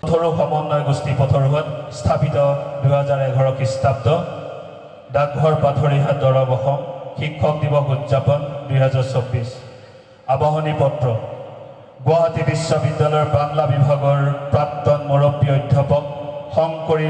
পথৰু সমন্বয় গোষ্ঠী পথৰুৱাত স্থাপিত 2011 খ্ৰীষ্টাব্দ ডাকঘৰ পাথৰিহাট দৰব অসম শিক্ষক দিৱস উদযাপন 2024 আবাহনী পত্ৰ গুৱাহাটী বিশ্ববিদ্যালয়ৰ বাংলা বিভাগৰ প্ৰাক্তন মুৰব্বী অধ্যাপক শংকৰী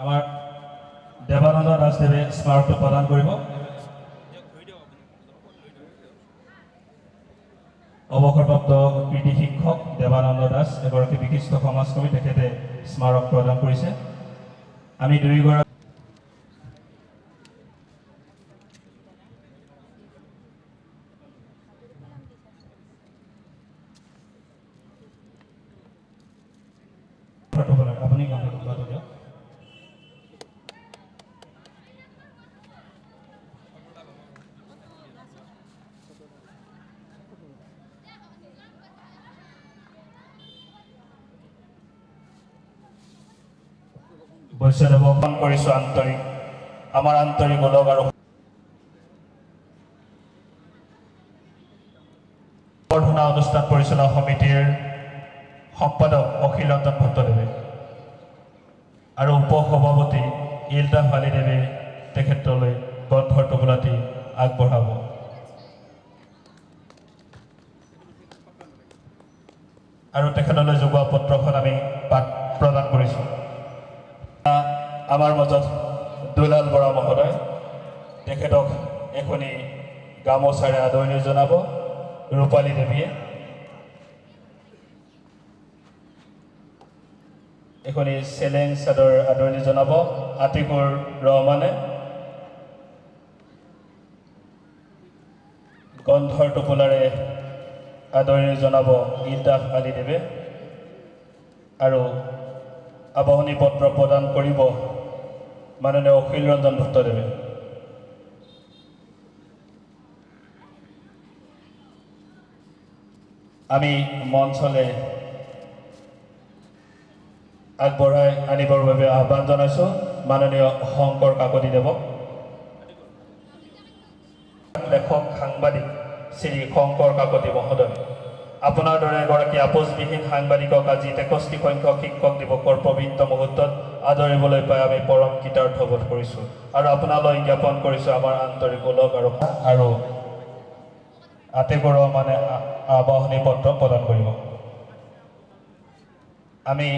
আমাৰ দেৱানন্দ দাসদেৱে স্মাৰকটো প্ৰদান কৰিব। অৱসৰপ্ৰাপ্ত কৃতি শিক্ষক দেৱানন্দ দাস এগৰাকী বিশিষ্ট সমাজকৰ্মী, তেখেতে স্মাৰক প্ৰদান কৰিছে। আমি দুয়োগৰাকী আপুনি কথাটো দিয়ক। বৈশ্যদেৱ অৰ্পণ কৰিছোঁ আন্তৰিক আমাৰ আন্তৰিক ওলগ আৰু সম্বৰ্ধনা অনুষ্ঠান পৰিচালনা সমিতিৰ সম্পাদক অখিল ৰঞ্জন ভট্টদেৱে আৰু উপসভাপতি ইলতাফ আলীদেৱে তেখেতলৈ গ্ৰন্থৰ টোপোলাটি আগবঢ়াব। আৰু তেখেতলৈ যোগোৱা পত্ৰখন আমি পাঠ প্ৰদান কৰিছোঁ। আমাৰ মাজত দুলাল বৰা মহোদয়, তেখেতক এখনি গামোচাৰে আদৰণি জনাব। ৰূপালী দেৱীয়ে এখনি চেলেং চাদৰ আদৰণি জনাব। আতিকুৰ ৰহমানে গ্ৰন্থৰ টোপোলাৰে আদৰণি জনাব ইলতাফ আলীদেৱে। আৰু আবাহনী পত্ৰ প্ৰদান কৰিব মাননীয় অখিল ৰঞ্জন ভট্টদেৱে। আমি মঞ্চলৈ আগবঢ়াই আনিবৰ বাবে আহ্বান জনাইছোঁ মাননীয় শংকৰ কাকতিদেৱক। লেখক সাংবাদিক শ্ৰী শংকৰ কাকতি মহোদয়, আপোনাৰ দৰে এগৰাকী আপোচবিহীন সাংবাদিকক আজি 63 সংখ্যক শিক্ষক দিৱসৰ পবিত্ৰ মুহূৰ্তত আদৰিবলৈ পাই আমি পৰম কৃতাৰ্থ বোধ কৰিছোঁ আৰু আপোনালৈ জ্ঞাপন কৰিছোঁ আমাৰ আন্তৰিক ওলগ আৰু আতিকুৰ ৰহমানে আবাহনী পত্ৰ প্ৰদান কৰিব। আমি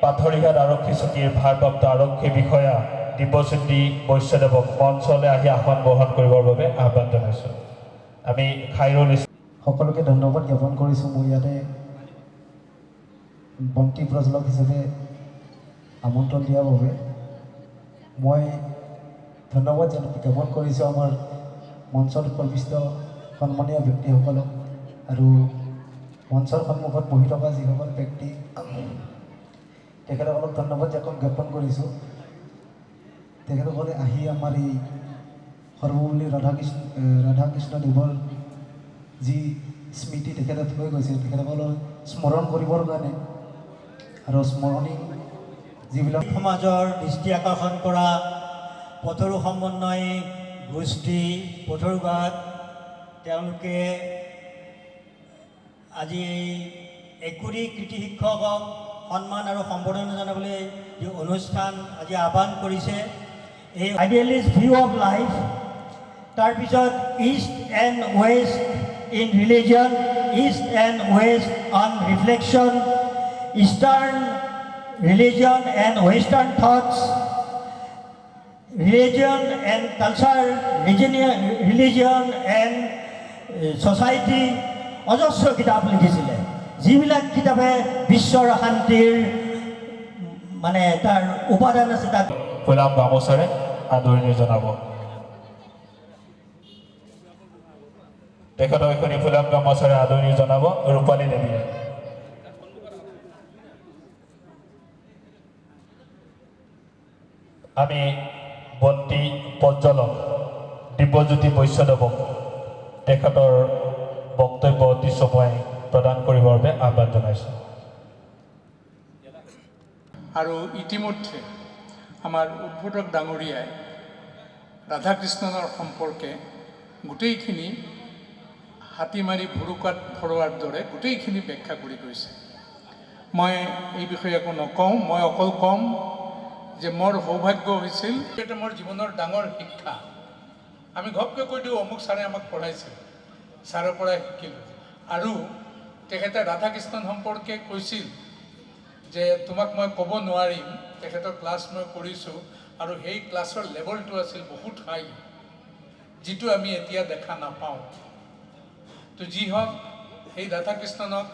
পাথৰিঘাট আৰক্ষী চকীৰ ভাৰপ্ৰাপ্ত আৰক্ষী বিষয়া দিব্যজ্যোতি বৈশ্যদেৱক মঞ্চলৈ আহি আসন গ্ৰহণ কৰিবৰ বাবে আহ্বান জনাইছোঁ। আমি খাইৰুল সকলোকে ধন্যবাদ জ্ঞাপন কৰিছোঁ। মই ইয়াতে বন্তি প্ৰজ্বলক হিচাপে আমন্ত্ৰণ দিয়াৰ বাবে মই ধন্যবাদ জ্ঞাপন কৰিছোঁ আমাৰ মঞ্চত উপবিষ্ট সন্মানীয় ব্যক্তিসকলক আৰু মঞ্চৰ সন্মুখত বহি থকা যিসকল ব্যক্তি তেখেতসকলক ধন্যবাদ জ্ঞাপন কৰিছোঁ। তেখেতসকলে আহি আমাৰ এই সৰ্বপল্লী ৰাধাকৃষ্ণদেৱৰ যি স্মৃতি তেখেতে থৈ গৈছে তেখেতসকলৰ স্মৰণ কৰিবৰ কাৰণে আৰু স্মৰণী যিবিলাক সমাজৰ দৃষ্টি আকৰ্ষণ কৰা পথৰু সমন্বয় গোষ্ঠী পথৰুঘাট, তেওঁলোকে আজি এই একুৰি কৃতি শিক্ষকক সন্মান আৰু সম্বৰ্ধনা জনাবলৈ যি অনুষ্ঠান আজি আহ্বান কৰিছে, এই আইডিয়ালিষ্ট ভিউ অফ লাইফ, তাৰপিছত east and west in religion, east and west on reflection, eastern religion and western thoughts, religion and culture, religion and society, অজস্ৰ কিতাপ লিখিছিলে, যিবিলাক কিতাপে বিশ্বৰ শান্তিৰ মানে তাৰ উপাদান আছে তাত ফুলাম গামোচাৰে আদৰণি জনাব। তেখেতক এখনি ফুলাম গামোচাৰে আদৰণি জনাব ৰূপালী দেৱীয়ে। আমি বন্তি প্ৰজ্বলক দিব্যজ্যোতি বৈশ্যদেৱক তেখেতৰ বক্তব্য অতি চমুৱাই প্ৰদান কৰিবৰ বাবে আহ্বান জনাইছোঁ। আৰু ইতিমধ্যে আমাৰ উদ্বোধক ডাঙৰীয়াই ৰাধাকৃষ্ণনৰ সম্পৰ্কে গোটেইখিনি হাতী মাৰি ভুৰুকাত ভৰোৱাৰ দৰে গোটেইখিনি ব্যাখ্যা কৰি গৈছে। মই এই বিষয়ে একো নকওঁ, মই অকল ক'ম যে মোৰ সৌভাগ্য হৈছিল, এটা মোৰ জীৱনৰ ডাঙৰ শিক্ষা। আমি ঘপকৈ কৈ দিওঁ অমুক ছাৰে আমাক পঢ়াইছিল, ছাৰৰ পৰাই শিকিলোঁ। আৰু তেখেতে ৰাধাকৃষ্ণন সম্পৰ্কে কৈছিল যে তোমাক মই ক'ব নোৱাৰিম, তেখেতৰ ক্লাছ মই কৰিছোঁ আৰু সেই ক্লাছৰ লেভেলটো আছিল বহুত হাই, যিটো আমি এতিয়া দেখা নাপাওঁ। তো যি হওক, সেই ৰাধাকৃষ্ণনক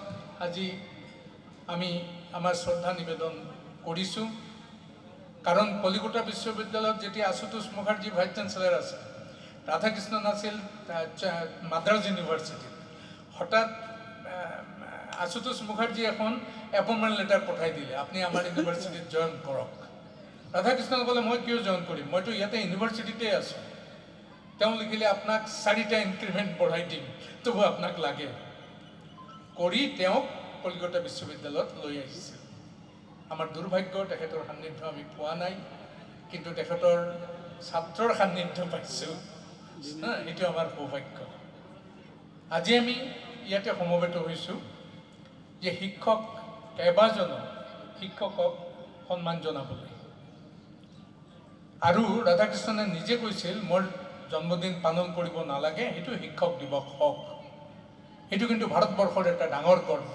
আজি আমি আমাৰ শ্ৰদ্ধা নিবেদন কৰিছোঁ। কাৰণ কলিকতা বিশ্ববিদ্যালয়ত যেতিয়া আশুতোষ মুখাৰ্জী ভাইচ চেঞ্চেলাৰ আছিল, ৰাধাকৃষ্ণন আছিল মাদ্ৰাজ ইউনিভাৰ্চিটিত। হঠাৎ আশুতোষ মুখাৰ্জী এখন এপইণ্টমেণ্ট লেটাৰ পঠাই দিলে, আপুনি আমাৰ ইউনিভাৰ্চিটিত জইন কৰক। ৰাধাকৃষ্ণন ক'লে মই কিয় জইন কৰিম, মইতো ইয়াতে ইউনিভাৰ্চিটিতে আছোঁ। তেওঁ লিখিলে আপোনাক 4টা ইনক্ৰিমেণ্ট বঢ়াই দিম, তবু আপোনাক লাগে। কৰি তেওঁক কলিকতা বিশ্ববিদ্যালয়ত লৈ আহিছিল। আমাৰ দুৰ্ভাগ্য, তেখেতৰ সান্নিধ্য আমি পোৱা নাই, কিন্তু তেখেতৰ ছাত্ৰৰ সান্নিধ্য পাইছোঁ। এইটো আমাৰ সৌভাগ্য। আজি আমি ইয়াতে সমবেত হৈছোঁ যে শিক্ষক কেইবাজনো শিক্ষকক সন্মান জনাবলৈ। আৰু ৰাধাকৃষ্ণনে নিজে কৈছিল মোৰ জন্মদিন পালন কৰিব নালাগে, সেইটো শিক্ষক দিৱস হওক। সেইটো কিন্তু ভাৰতবৰ্ষৰ এটা ডাঙৰ গৰ্ব।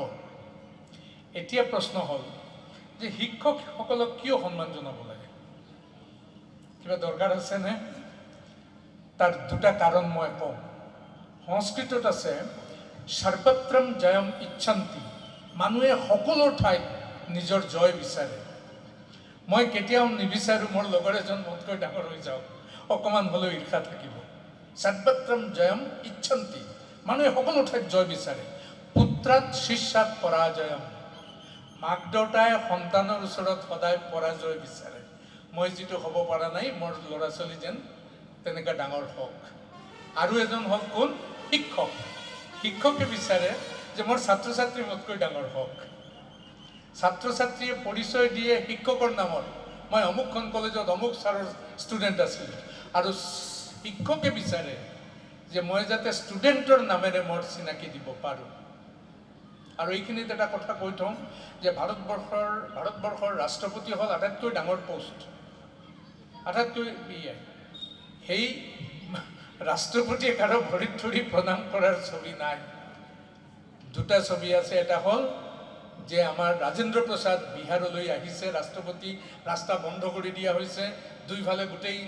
এতিয়া প্ৰশ্ন হ'ল যে শিক্ষকসকলক কিয় সন্মান জনাব লাগে? কিবা দৰকাৰ আছেনে? তাৰ দুটা কাৰণ মই কওঁ। সংস্কৃতত আছে সৰ্বত্ৰম জয়ম ইচ্ছন্তি, মানুহে সকলো ঠাইত নিজৰ জয় বিচাৰে। মই কেতিয়াও নিবিচাৰোঁ মোৰ লগৰ এজন মোতকৈ ডাঙৰ হৈ যাওক, অকণমান হ'লেও ঈৰ্ষা থাকিব। সৰ্বত্ৰম জয়ম ইচ্ছন্তি, মানুহে সকলো ঠাইত জয় বিচাৰে। পুত্ৰাত শিষ্যাত পৰাজয়ম, মাক দেউতাই সন্তানৰ ওচৰত সদায় পৰাজয় বিচাৰে। মই যিটো হ'ব পৰা নাই, মোৰ ল'ৰা ছোৱালী যেন তেনেকৈ ডাঙৰ হওক। আৰু এজন হ'ল কোন? শিক্ষক। শিক্ষকে বিচাৰে যে মোৰ ছাত্ৰ ছাত্ৰী মোতকৈ ডাঙৰ হওক। ছাত্ৰ ছাত্ৰীয়ে পৰিচয় দিয়ে শিক্ষকৰ নামত, মই অমুকখন কলেজত অমুক ছাৰৰ ষ্টুডেণ্ট আছিলোঁ। আৰু শিক্ষকে বিচাৰে যে মই যাতে ষ্টুডেণ্টৰ নামেৰে মোৰ চিনাকি দিব পাৰোঁ। আৰু এইখিনিত এটা কথা কৈ থওঁ যে ভাৰতবৰ্ষৰ ৰাষ্ট্ৰপতি হ'ল আটাইতকৈ ডাঙৰ পোষ্ট, আটাইতকৈ সেই ৰাষ্ট্ৰপতিয়ে কাৰো ভৰিত ধৰি প্ৰণাম কৰাৰ ছবি নাই। দুটা ছবি আছে, এটা হ'ল যে আমাৰ ৰাজেন্দ্ৰ প্ৰসাদ বিহাৰলৈ আহিছে, ৰাষ্ট্ৰপতি, ৰাস্তা বন্ধ কৰি দিয়া হৈছে, দুইফালে গোটেই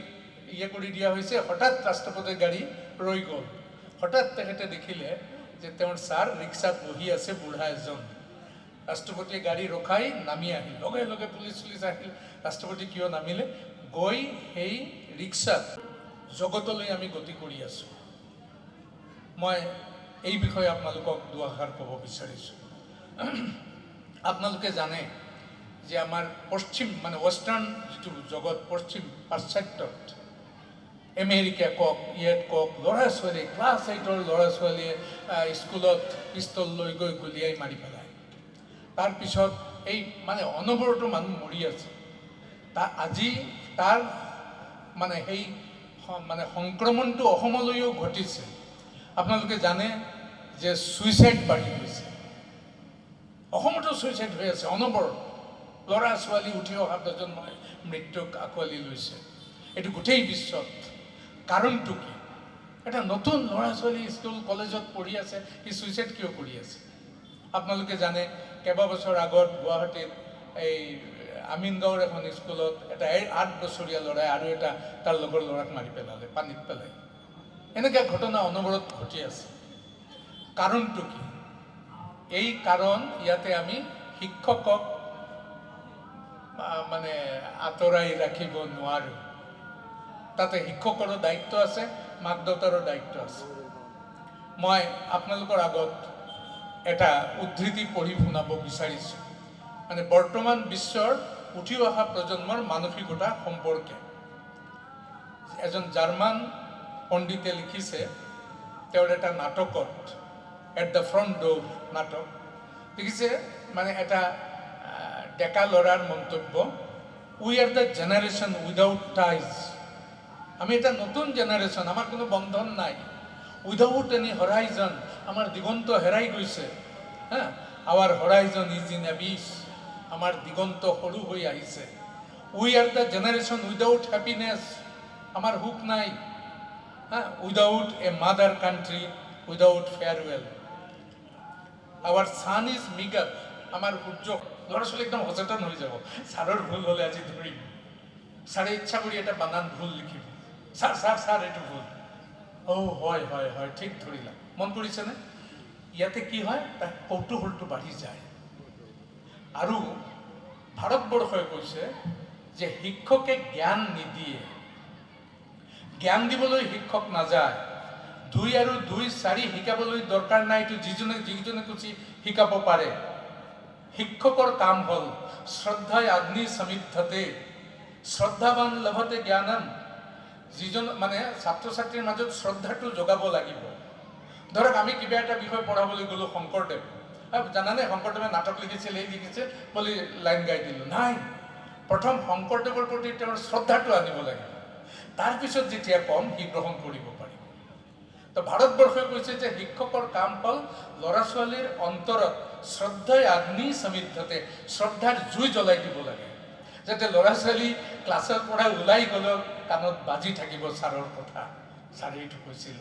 কৰি দিয়া হৈছে। হঠাৎ ৰাষ্ট্ৰপতিৰ গাড়ী ৰৈ গ'ল। হঠাৎ তেখেতে দেখিলে যে তেওঁৰ ছাৰ ৰিক্সাত বহি আছে, বুঢ়া এজন। ৰাষ্ট্ৰপতিয়ে গাড়ী ৰখাই নামি আহিল, লগে লগে পুলিচ চুলিচ আহিল। ৰাষ্ট্ৰপতি কিয় নামিলে? গৈ সেই ৰিক্সাত জগতলৈ আমি গতি কৰি আছোঁ। মই এই বিষয়ে আপোনালোকক দুআষাৰ ক'ব বিচাৰিছোঁ। আপোনালোকে জানে যে আমাৰ পশ্চিম ৱেষ্টাৰ্ণ যিটো জগত, পশ্চিম পাশ্চাত্যত, আমেৰিকা কওক, ইয়াত কওক, ল'ৰা ছোৱালী ক্লাছ 8ৰ ল'ৰা ছোৱালীয়ে স্কুলত পিষ্টল লৈ গৈ গুলিয়াই মাৰি পেলায়। তাৰপিছত এই অনবৰতো মানুহ মৰি আছে। আজি তাৰ সেই সংক্ৰমণটো অসমলৈও ঘটিছে। আপোনালোকে জানে যে ছুইচাইড বাঢ়ি গৈছে, অসমতো ছুইচাইড হৈ আছে অনবৰত। ল'ৰা ছোৱালী উঠি অহা প্ৰজন্মই মৃত্যুক আঁকোৱালি লৈছে। এইটো গোটেই বিশ্বত। কাৰণটো কি? এটা নতুন ল'ৰা ছোৱালী স্কুল কলেজত পঢ়ি আছে, সি ছুইচাইড কিয় কৰি আছে? আপোনালোকে জানে কেইবাবছৰ আগত গুৱাহাটীত এই আমিনগাঁৱৰ এখন স্কুলত এটা 8 বছৰীয়া ল'ৰাই আৰু এটা তাৰ লগৰ ল'ৰাক মাৰি পেলালে, পানীত পেলাই। এনেকুৱা ঘটনা অনবৰত ঘটি আছে। কাৰণটো কি? এই কাৰণ ইয়াতে আমি শিক্ষকক আঁতৰাই ৰাখিব নোৱাৰোঁ। তাতে শিক্ষকৰো দায়িত্ব আছে, মাক দেউতাৰো দায়িত্ব আছে। মই আপোনালোকৰ আগত এটা উদ্ধৃতি পঢ়ি শুনাব বিচাৰিছোঁ, মানে বৰ্তমান বিশ্বৰ উঠি অহা প্ৰজন্মৰ মানসিকতা সম্পৰ্কে। এজন জাৰ্মান পণ্ডিতে লিখিছে, তেওঁৰ এটা নাটকত, এট দ্য ফ্ৰণ্ট ডোৰ নাটক লিখিছে, মানে এটা ডেকা ল'ৰাৰ মন্তব্য, উই are the generation without ties. আমি এটা নতুন জেনাৰেশ্যন, আমাৰ কোনো বন্ধন নাই। উইদাউট এনি হৰাইজন, আমাৰ দিগন্ত হেৰাই গৈছে। হা, our horizon is in abyss, আমাৰ দিগন্ত সৰু হৈ আহিছে। We are the generation without happiness, আমাৰ সুখ নাই। হা, without a mother country, without farewell. Our sun is meagre, আমাৰ সূৰ্য। ল'ৰা ছোৱালী একদম সচেতন হৈ যাব, ছাৰৰ ভুল হ'লে আজি ধৰিম। ছাৰে ইচ্ছা কৰি এটা বানান ভুল লিখিব, ছাৰ ছাৰ ছাৰ এইটো ভুল। হয় হয় হয়, ঠিক ধৰিলা। মন কৰিছেনে? ইয়াতে কি হয়, তাৰ কৌতূহলটো বাঢ়ি যায়। আৰু ভাৰতবৰ্ষই কৈছে যে শিক্ষকে জ্ঞান নিদিয়ে, জ্ঞান দিবলৈ শিক্ষক নাযায়। 2 আৰু 2 4 শিকাবলৈ দৰকাৰ নাই, এইটো যিজনে কুচি শিকাব পাৰে। শিক্ষকৰ কাম হ'ল শ্ৰদ্ধাই আগ্নি সমিদ্ধতে, শ্ৰদ্ধাৱান লভতে জ্ঞানম। যিজন মানে ছাত্ৰ ছাত্ৰীৰ মাজত শ্ৰদ্ধাটো জগাব লাগিব। ধৰক আমি কিবা এটা বিষয় পঢ়াবলৈ গ'লোঁ, শংকৰদেৱ, জানানে শংকৰদেৱে নাটক লিখিছিল, এই লিখিছিল বুলি লাইন গাই দিলোঁ। নাই, প্ৰথম শংকৰদেৱৰ প্ৰতি তেওঁৰ শ্ৰদ্ধাটো আনিব লাগিব, তাৰপিছত যেতিয়া কম সি গ্ৰহণ কৰিব পাৰিব। তো ভাৰতবৰ্ষই কৈছে যে শিক্ষকৰ কাম হ'ল ল'ৰা ছোৱালীৰ অন্তৰত শ্ৰদ্ধাই আগ্নি সমিদ্ধতে, শ্ৰদ্ধাৰ জুই জ্বলাই দিব লাগে, যাতে ল'ৰা ছোৱালী ক্লাছৰ পৰা ওলাই গ'লেও কাণত বাজি থাকিব ছাৰৰ কথা। ছাৰে এইটো কৈছিল,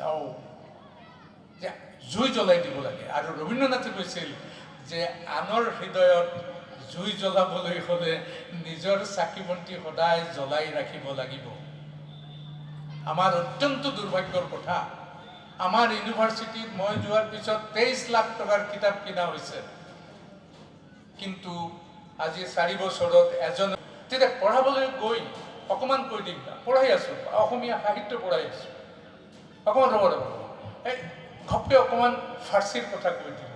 যে জুই জ্বলাই দিব লাগে। আৰু ৰবীন্দ্ৰনাথে কৈছিল যে আনৰ হৃদয়ত জুই জ্বলাবলৈ হ'লে নিজৰ চাকি বন্তি সদায় জ্বলাই ৰাখিব লাগিব। আমাৰ অত্যন্ত দুৰ্ভাগ্যৰ কথা, আমাৰ ইউনিভাৰ্চিটিত মই যোৱাৰ পিছত 23 লাখ টকাৰ কিতাপ কিনা হৈছে, কিন্তু আজি 4 বছৰত এজন তেতিয়া পঢ়াবলৈ গৈ অকণমান কৈ দিম, পঢ়াই আছোঁ, অসমীয়া সাহিত্য পঢ়াই আছোঁ, অকণমান ৰ'ব, এই ঘপকৈ অকণমান ফাৰ্চীৰ কথা কৈ দিম।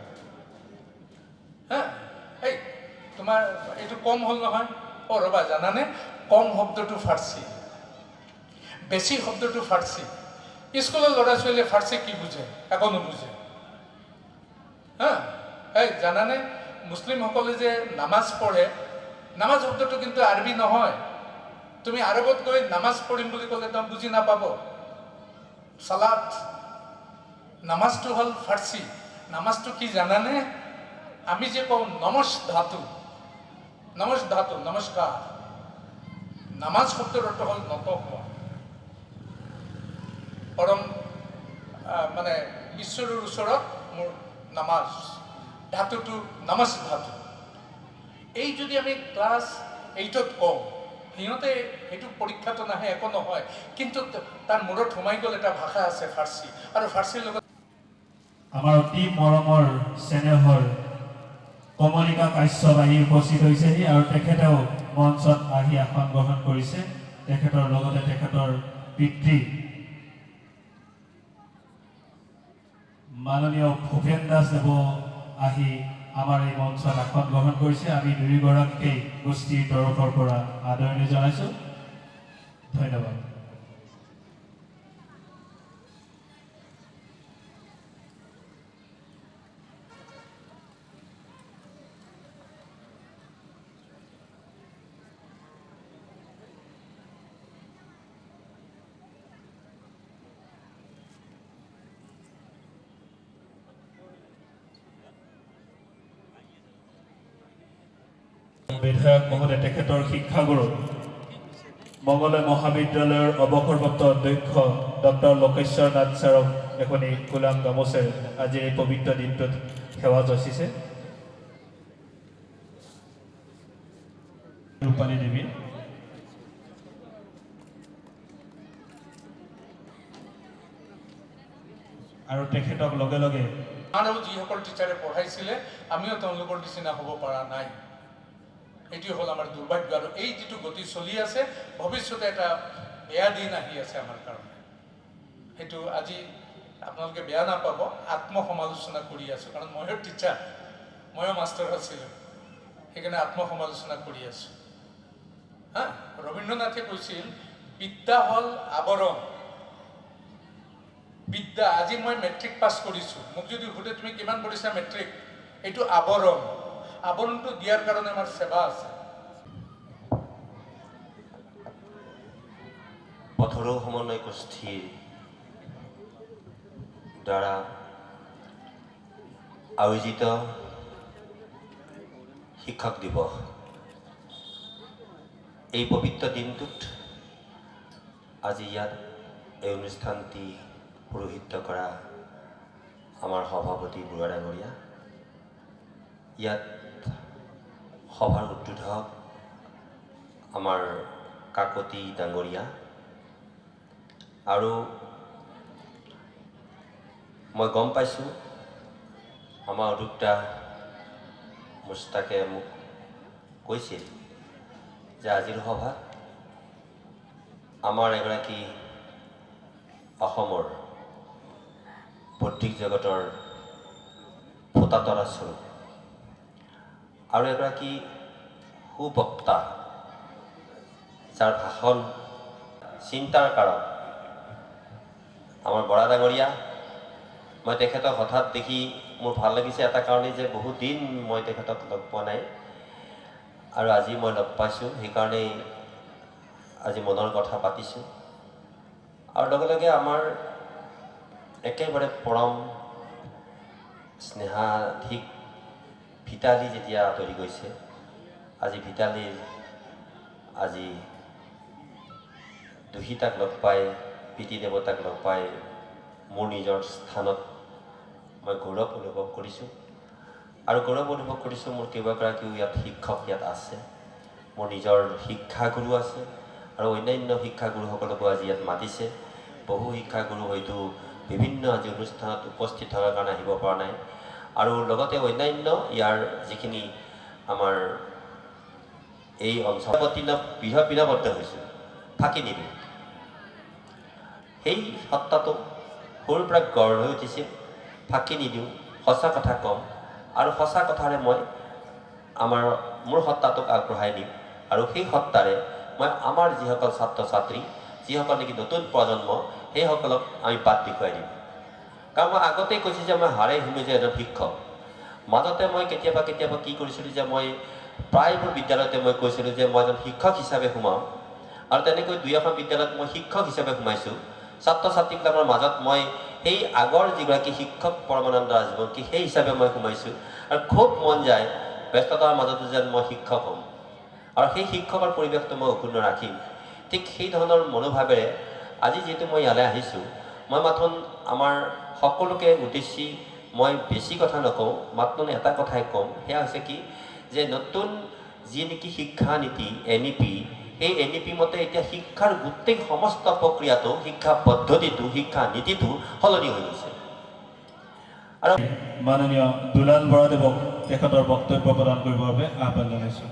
হা, এই তোমাৰ এইটো কম হ'ল নহয়, ৰ'বা, জানানে কম শব্দটো ফাৰ্চী, বেছি শব্দটো ফাৰ্চী। স্কুলৰ ল'ৰা ছোৱালীয়ে ফাৰ্চী কি বুজে? একো নুবুজে। হা, এই জানানে মুছলিমসকলে যে নামাজ পঢ়ে, নামাজ শব্দটো কিন্তু আৰবী নহয়। তুমি আৰবত গৈ নামাজ পঢ়িম বুলি ক'লে তেওঁ বুজি নাপাব। সালাত, নামাজটো হ'ল ফাৰ্চী। নামাজটো কি জানানে? আমি যে কওঁ নমস ধাতু, নমস্কাৰ, নামাজ শব্দৰ অৰ্থ হ'ল নত হোৱা, পৰম মানে ঈশ্বৰৰ ওচৰত মোৰ নামাজ, ধাতুটো নমস ধাতু। এই যদি আমি ক্লাছ 8ত কওঁ, সিহঁতে সেইটো পৰীক্ষাটো নাহে, একো নহয়, কিন্তু তাৰ মূৰত সোমাই গ'ল এটা ভাষা আছে ফাৰ্চী, আৰু ফাৰ্চীৰ লগত আমাৰ অতি মৰমৰ চেনেহৰ কমলিকা কাশ্যপ আহি উপস্থিত হৈছেহি, আৰু তেখেতেও মঞ্চত আহি আসন গ্ৰহণ কৰিছে। তেখেতৰ লগতে তেখেতৰ পিতৃ মাননীয় ভূপেন দাসদেৱ আহি আমাৰ এই মঞ্চত আসন গ্ৰহণ কৰিছে। আমি দুয়োগৰাকীকেই গোষ্ঠীৰ তৰফৰ পৰা আদৰণি জনাইছোঁ। ধন্যবাদ। বিধায়ক মহোদয়, তেখেতৰ শিক্ষাগুৰু মংগলদৈ মহাবিদ্যালয়ৰ অৱসৰপ্ৰাপ্ত অধ্যক্ষ ডক্টৰ লোকেশ্বৰ নাথ ছাৰক এখনি গোলাম গামোচেৰে আজিৰ এই পবিত্ৰ দিনটোত সেৱা যাচিছে। ৰূপালী দেৱী আৰু তেখেতক লগে লগে আৰু যিসকল টিচাৰে পঢ়াইছিলে আমিও তেওঁলোকৰ নিচিনা হ'ব পৰা নাই। এইটোৱে হ'ল আমাৰ দুৰ্ভাগ্য। আৰু এই যিটো গতি চলি আছে, ভৱিষ্যতে এটা বেয়া দিন আহি আছে আমাৰ কাৰণে। সেইটো আজি আপোনালোকে বেয়া নাপাব, আত্মসমালোচনা কৰি আছোঁ, কাৰণ ময়ো টিচাৰ, ময়ো মাষ্টাৰ আছিলোঁ, সেইকাৰণে আত্মসমালোচনা কৰি আছোঁ। হা, ৰবীন্দ্ৰনাথে কৈছিল বিদ্যা হ'ল আৱৰণ। বিদ্যা, আজি মই মেট্ৰিক পাছ কৰিছোঁ, মোক যদি সোধে তুমি কিমান কৰিছা মেট্ৰিক, এইটো আৱৰণ। আৱৰণটো দিয়াৰ কাৰণে আমাৰ সেৱা আছে। পথৰো সমন্বয় গোষ্ঠীৰ দ্বাৰা আয়োজিত শিক্ষক দিৱস, এই পবিত্ৰ দিনটোত আজি ইয়াত এই অনুষ্ঠানটি পৌৰোহিত্য কৰা আমাৰ সভাপতি বুঢ়া ডাঙৰীয়া, ইয়াত সভাৰ উদ্বোধক আমাৰ কাকতি ডাঙৰীয়া, আৰু মই গম পাইছোঁ আমাৰ উদ্যোক্তা মুস্তাকে মোক কৈছিল যে আজিৰ সভাত আমাৰ এগৰাকী অসমৰ বৌদ্ধিক জগতৰ ফুটাতৰা স্বৰূপ আৰু এগৰাকী সুবক্তা, যাৰ ভাষণ চিন্তাৰ কাৰক আমাৰ বৰা ডাঙৰীয়া। মই তেখেতক হঠাৎ দেখি মোৰ ভাল লাগিছে এটা কাৰণেই যে বহুত দিন মই তেখেতক লগ পোৱা নাই, আৰু আজি মই লগ পাইছোঁ, সেইকাৰণেই আজি মনৰ কথা পাতিছোঁ। আৰু লগে লগে আমাৰ একেবাৰে পৰম স্নেহাধিক ভিতালী যেতিয়া আঁতৰি গৈছে, আজি ভিতালীৰ আজি দুহিতাক লগ পাই, পিতৃ দেৱতাক লগ পাই মোৰ নিজৰ স্থানত মই গৌৰৱ অনুভৱ কৰিছোঁ। আৰু গৌৰৱ অনুভৱ কৰিছোঁ মোৰ কেইবাগৰাকীও ইয়াত শিক্ষক ইয়াত আছে, মোৰ নিজৰ শিক্ষাগুৰু আছে, আৰু অন্যান্য শিক্ষাগুৰুসকলকো আজি ইয়াত মাতিছে। বহু শিক্ষাগুৰু হয়তো বিভিন্ন আজি অনুষ্ঠানত উপস্থিত থকাৰ কাৰণে আহিব পৰা নাই, আৰু লগতে অন্যান্য ইয়াৰ যিখিনি আমাৰ এই অঞ্চলত পিনবদ্ধ হৈছোঁ, ফাঁকি নিদিওঁ। সেই সত্তাটো সৰুৰ পৰা গঢ় হৈ উঠিছিল, ফাঁকি নিদিওঁ, সঁচা কথা ক'ম, আৰু সঁচা কথাৰে মই মোৰ সত্তাটোক আগবঢ়াই দিম, আৰু সেই সত্তাৰে মই আমাৰ যিসকল ছাত্ৰ ছাত্ৰী, যিসকল নেকি নতুন প্ৰজন্ম, সেইসকলক আমি বাট দেখুৱাই দিম। কাৰণ মই আগতেই কৈছোঁ যে মই হাড়ে হিমে যে এজন শিক্ষক। মাজতে মই কেতিয়াবা কি কৰিছিলোঁ যে মই প্ৰায়বোৰ বিদ্যালয়তে মই কৈছিলোঁ যে মই এজন শিক্ষক হিচাপে সোমাম, আৰু তেনেকৈ দুই এখন বিদ্যালয়ত মই শিক্ষক হিচাপে সোমাইছোঁ। ছাত্ৰ ছাত্ৰীবিলাকৰ মাজত মই সেই আগৰ যিগৰাকী শিক্ষক পৰমানন্দ ৰাজবংশী সেই হিচাপে মই সোমাইছোঁ, আৰু খুব মন যায় ব্যস্ততাৰ মাজতো যেন মই শিক্ষক হ'ম, আৰু সেই শিক্ষকৰ পৰিৱেশটো মই অক্ষুণ্ণ ৰাখিম। ঠিক সেই ধৰণৰ মনোভাৱেৰে আজি যিহেতু মই ইয়ালৈ আহিছোঁ, মই মাথোঁ আমাৰ সকলোকে উদ্দেশ্যি মই বেছি কথা নকওঁ, মাত্ৰ এটা কথাই ক'ম, সেয়া হৈছে কি যে নতুন যি নেকি শিক্ষা নীতি NEP, সেই NEP মতে এতিয়া শিক্ষাৰ গোটেই সমস্ত প্ৰক্ৰিয়াটো, শিক্ষা পদ্ধতিটো, শিক্ষা নীতিটো সলনি হৈ গৈছে। আৰু মাননীয় দুলাল বৰাদেৱক তেখেতৰ বক্তব্য প্ৰদান কৰিবৰ বাবে আহ্বান জনাইছোঁ।